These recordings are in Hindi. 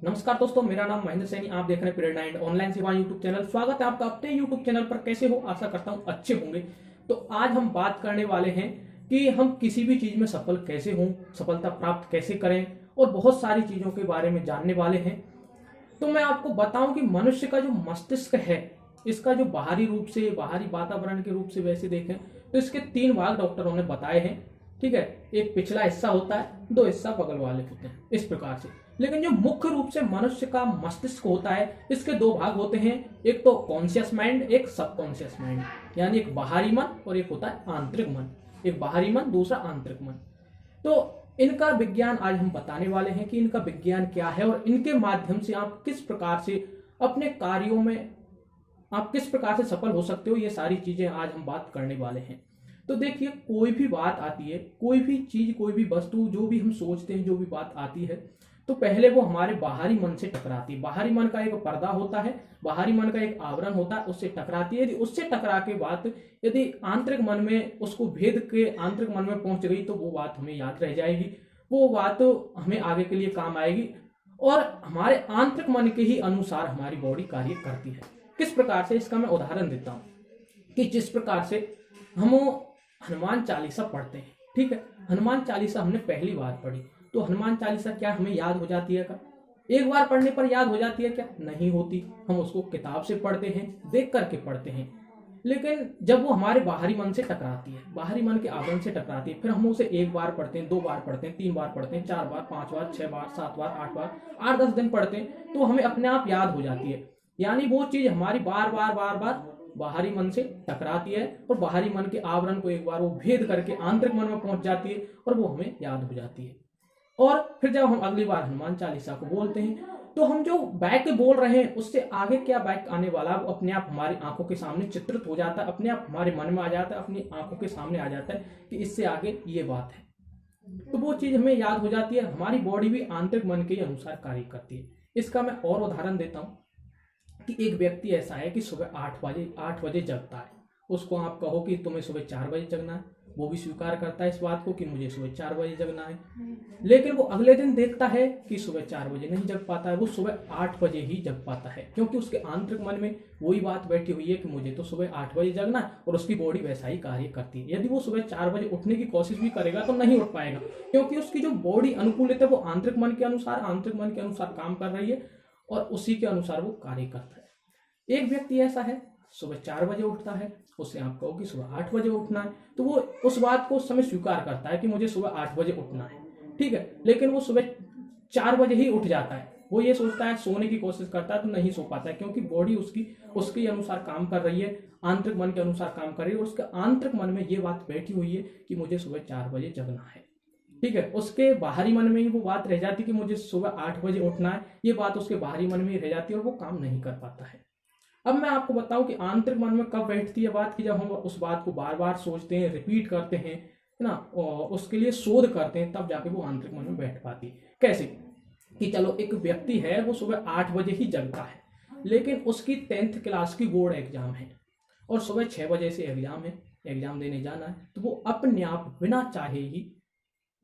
नमस्कार दोस्तों, मेरा नाम महेंद्र सैनी। आप देख रहे हैं प्रेरणा एंड ऑनलाइन सेवा यूट्यूब चैनल। स्वागत है आपका अपने यूट्यूब चैनल पर। कैसे हो? आशा करता हूं अच्छे होंगे। तो आज हम बात करने वाले हैं कि हम किसी भी चीज में सफल कैसे हों, सफलता प्राप्त कैसे करें और बहुत सारी चीजों के बारे में जानने वाले हैं। तो मैं आपको बताऊं कि मनुष्य का जो मस्तिष्क है, इसका जो बाहरी रूप से, बाहरी वातावरण के रूप से वैसे देखें तो इसके 3 भाग डॉक्टरों ने बताए हैं। ठीक है, एक पिछला हिस्सा होता है, 2 हिस्सा बगल वाले होते हैं, इस प्रकार से। लेकिन जो मुख्य रूप से मनुष्य का मस्तिष्क होता है, इसके 2 भाग होते हैं। एक तो कॉन्शियस माइंड, एक सबकॉन्शियस माइंड, यानी एक बाहरी मन और एक होता है आंतरिक मन। एक बाहरी मन, दूसरा आंतरिक मन। तो इनका विज्ञान आज हम बताने वाले हैं कि इनका विज्ञान क्या है और इनके माध्यम से आप किस प्रकार से अपने कार्यों में आप किस प्रकार से सफल हो सकते हो। ये सारी चीजें आज हम बात करने वाले हैं। तो देखिए, कोई भी बात आती है, कोई भी चीज, कोई भी वस्तु, जो भी हम सोचते हैं, जो भी बात आती है, तो पहले वो हमारे बाहरी मन से टकराती है। बाहरी मन का एक पर्दा होता है, बाहरी मन का एक आवरण होता है, उससे टकराती है। यदि उससे टकरा के बात यदि आंतरिक मन में उसको भेद के आंतरिक मन में पहुंच गई तो वो बात हमें याद रह जाएगी, वो बात हमें आगे के लिए काम आएगी और हमारे आंतरिक मन के ही अनुसार हमारी बॉडी कार्य करती है। किस प्रकार से, इसका मैं उदाहरण देता हूं कि जिस प्रकार से हम हनुमान चालीसा पढ़ते हैं। ठीक है, हनुमान चालीसा हमने पहली बार पढ़ी तो हनुमान चालीसा क्या हमें याद हो जाती है? क्या एक बार पढ़ने पर याद हो जाती है? क्या नहीं होती। हम उसको किताब से पढ़ते हैं, देख करके पढ़ते हैं। लेकिन जब वो हमारे बाहरी मन से टकराती है, बाहरी मन के आवरण से टकराती है, फिर हम उसे 1 बार पढ़ते हैं, 2 बार पढ़ते हैं, 3 बार पढ़ते हैं, 4 बार, 5 बार, 6 बार, 7 बार, 8 बार, 8-10 दिन पढ़ते हैं, तो हमें अपने आप याद हो जाती है। यानी वो चीज हमारी बार बार बार बार बाहरी मन से टकराती है और बाहरी मन के आवरण को एक बार वो भेद करके आंतरिक मन में पहुंच जाती है और वो हमें याद हो जाती है। और फिर जब हम अगली बार हनुमान चालीसा को बोलते हैं तो हम जो वाक्य बोल रहे हैं उससे आगे क्या वाक्य आने वाला वो अपने आप हमारी आंखों के सामने चित्रित हो जाता है, अपने आप हमारे मन में आ जाता है, अपनी आंखों के सामने आ जाता है कि इससे आगे ये बात है। तो वो चीज हमें याद हो जाती है। हमारी बॉडी भी आंतरिक मन के अनुसार कार्य करती है। इसका मैं और उदाहरण देता हूं कि एक व्यक्ति ऐसा है कि सुबह 8 बजे जगता है। उसको आप कहो कि तुम्हें सुबह 4 बजे जगना है, वो भी स्वीकार करता है इस बात को कि मुझे सुबह 4 बजे जगना है। लेकिन वो अगले दिन देखता है कि सुबह 4 बजे नहीं जग पाता है, वो सुबह 8 बजे ही जग पाता है, क्योंकि उसके आंतरिक मन में वही बात बैठी हुई है कि मुझे तो सुबह 8 बजे जगना है और उसकी बॉडी वैसा ही कार्य करती है। यदि वो सुबह 4 बजे उठने की कोशिश भी करेगा तो नहीं उठ पाएगा, क्योंकि उसकी जो बॉडी अनुकूलित है वो आंतरिक मन के अनुसार काम कर रही है और उसी के अनुसार वो कार्य करता है। एक व्यक्ति ऐसा है, सुबह 4 बजे उठता है, उससे आप कहो कि सुबह 8 बजे उठना है, तो वो उस बात को उस समय स्वीकार करता है कि मुझे सुबह 8 बजे उठना है। ठीक है, लेकिन वो सुबह 4 बजे ही उठ जाता है। वो ये सोचता है, सोने की कोशिश करता है तो नहीं सो पाता है, क्योंकि बॉडी उसके अनुसार काम कर रही है, आंतरिक मन के अनुसार काम कर रही है और उसके आंतरिक मन में ये बात बैठी हुई है कि मुझे सुबह 4 बजे जगना है। ठीक है, उसके बाहरी मन में ही वो बात रह जाती कि मुझे सुबह 8 बजे उठना है, ये बात उसके बाहरी मन में ही रह जाती है और वो काम नहीं कर पाता है। अब मैं आपको बताऊं कि आंतरिक मन में कब बैठती है बात की, जब हम उस बात को बार बार सोचते हैं, रिपीट करते हैं, है ना, और उसके लिए शोध करते हैं, तब जाके वो आंतरिक मन में बैठ पाती है। कैसे कि चलो, एक व्यक्ति है, वो सुबह 8 बजे ही जगता है, लेकिन उसकी 10th क्लास की बोर्ड एग्जाम है और सुबह 6 बजे से एग्जाम है, एग्जाम देने जाना है, तो वो अपने आप बिना चाहे ही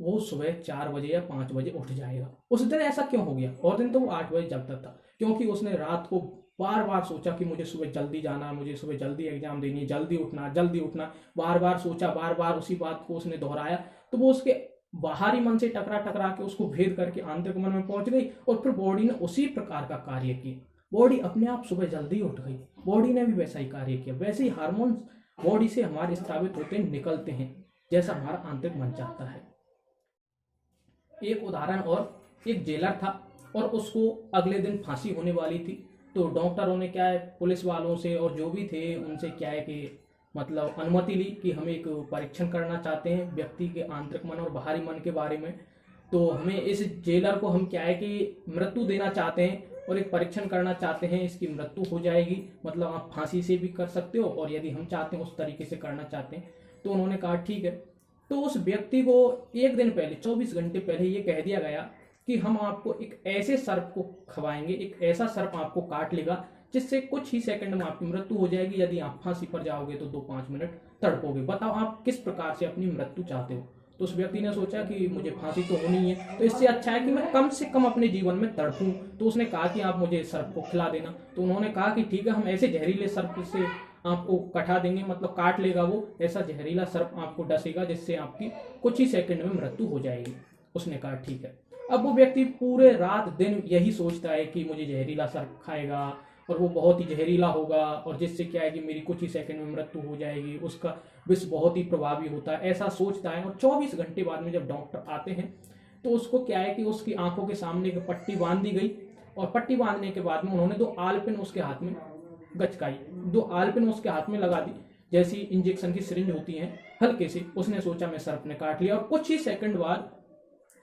वो सुबह 4 बजे या 5 बजे उठ जाएगा। उस दिन ऐसा क्यों हो गया? और दिन तो वो 8 बजे जगता था, क्योंकि उसने रात को बार बार सोचा कि मुझे सुबह जल्दी जाना, मुझे सुबह जल्दी एग्जाम देनी है, जल्दी उठना, जल्दी उठना। बार बार सोचा, बार बार उसी बात को उसने दोहराया, तो वो उसके बाहरी मन से टकरा टकरा के उसको भेद करके आंतरिक मन में पहुंच गई और फिर बॉडी ने उसी प्रकार का कार्य किया। बॉडी अपने आप सुबह जल्दी उठ गई, बॉडी ने भी वैसा ही कार्य किया। वैसे ही हार्मोन बॉडी से हमारे स्रावित होते निकलते हैं, जैसा हमारा आंतरिक मन चाहता है। एक उदाहरण और, एक जेलर था और उसको अगले दिन फांसी होने वाली थी। तो डॉक्टरों ने क्या है, पुलिस वालों से और जो भी थे उनसे क्या है कि मतलब अनुमति ली कि हम एक परीक्षण करना चाहते हैं व्यक्ति के आंतरिक मन और बाहरी मन के बारे में। तो हमें इस जेलर को हम क्या है कि मृत्यु देना चाहते हैं और एक परीक्षण करना चाहते हैं, इसकी मृत्यु हो जाएगी, मतलब आप फांसी से भी कर सकते हो और यदि हम चाहते हैं उस तरीके से करना चाहते हैं। तो उन्होंने कहा ठीक है। तो उस व्यक्ति को एक दिन पहले, 24 घंटे पहले ये कह दिया गया कि हम आपको एक ऐसे सर्प को खवाएंगे, एक ऐसा सर्प आपको काट लेगा जिससे कुछ ही सेकंड में आपकी मृत्यु हो जाएगी। यदि आप फांसी पर जाओगे तो 2-5 मिनट तड़पोगे। बताओ आप किस प्रकार से अपनी मृत्यु चाहते हो? तो उस व्यक्ति ने सोचा कि मुझे फांसी तो होनी है, तो इससे अच्छा है कि मैं कम से कम अपने जीवन में तड़पूं। तो उसने कहा कि आप मुझे सर्प को खिला देना। तो उन्होंने कहा कि ठीक है, हम ऐसे जहरीले सर्प से आपको कटा देंगे, मतलब काट लेगा वो, ऐसा जहरीला सर्प आपको डसेगा जिससे आपकी कुछ ही सेकंड में मृत्यु हो जाएगी। उसने कहा ठीक है। अब वो व्यक्ति पूरे रात दिन यही सोचता है कि मुझे जहरीला सर्प खाएगा और वो बहुत ही जहरीला होगा, और जिससे क्या है कि मेरी कुछ ही सेकंड में मृत्यु हो जाएगी, उसका विष बहुत ही प्रभावी होता है, ऐसा सोचता है। और 24 घंटे बाद में जब डॉक्टर आते हैं तो उसको क्या है कि उसकी आंखों के सामने एक पट्टी बांध दी गई, और पट्टी बांधने के बाद में उन्होंने 2 आलपिन उसके हाथ में गचकाई, 2 आलपिन उसके हाथ में लगा दी, जैसी इंजेक्शन की सिरिंज होती है, हल्के से। उसने सोचा मैं सर्प ने काट लिया, और कुछ ही सेकंड बाद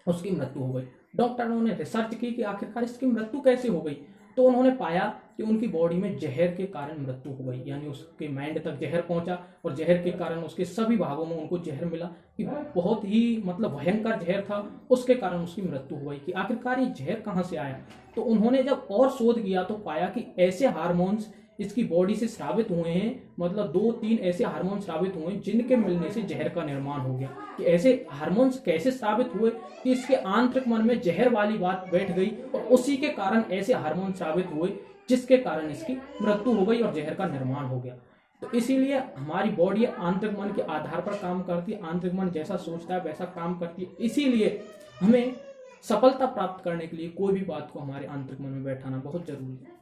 उसकी मृत्यु हो गई। डॉक्टरों ने रिसर्च की कि आखिरकार इसकी मृत्यु कैसे हो गई, तो उन्होंने पाया कि उनकी बॉडी में जहर के कारण मृत्यु हो गई, यानी उसके माइंड तक जहर पहुंचा, और जहर के कारण उसके सभी भागों में उनको जहर मिला कि बहुत ही मतलब भयंकर जहर था, उसके कारण उसकी मृत्यु हो गई। कि आखिरकार ये जहर कहाँ से आया, तो उन्होंने जब और शोध किया तो पाया कि ऐसे हार्मोन्स इसकी बॉडी से स्रावित हुए हैं, मतलब 2-3 ऐसे हार्मोन स्रावित हुए जिनके मिलने से जहर का निर्माण हो गया। कि ऐसे हार्मोन्स कैसे स्रावित हुए कि इसके आंतरिक मन में जहर वाली बात बैठ गई, और उसी के कारण ऐसे हार्मोन स्रावित हुए जिसके कारण इसकी मृत्यु हो गई और जहर का निर्माण हो गया। तो इसीलिए हमारी बॉडी आंतरिक मन के आधार पर काम करती है, आंतरिक मन जैसा सोचता है वैसा काम करती है। इसीलिए हमें सफलता प्राप्त करने के लिए कोई भी बात को हमारे आंतरिक मन में बैठाना बहुत जरूरी है।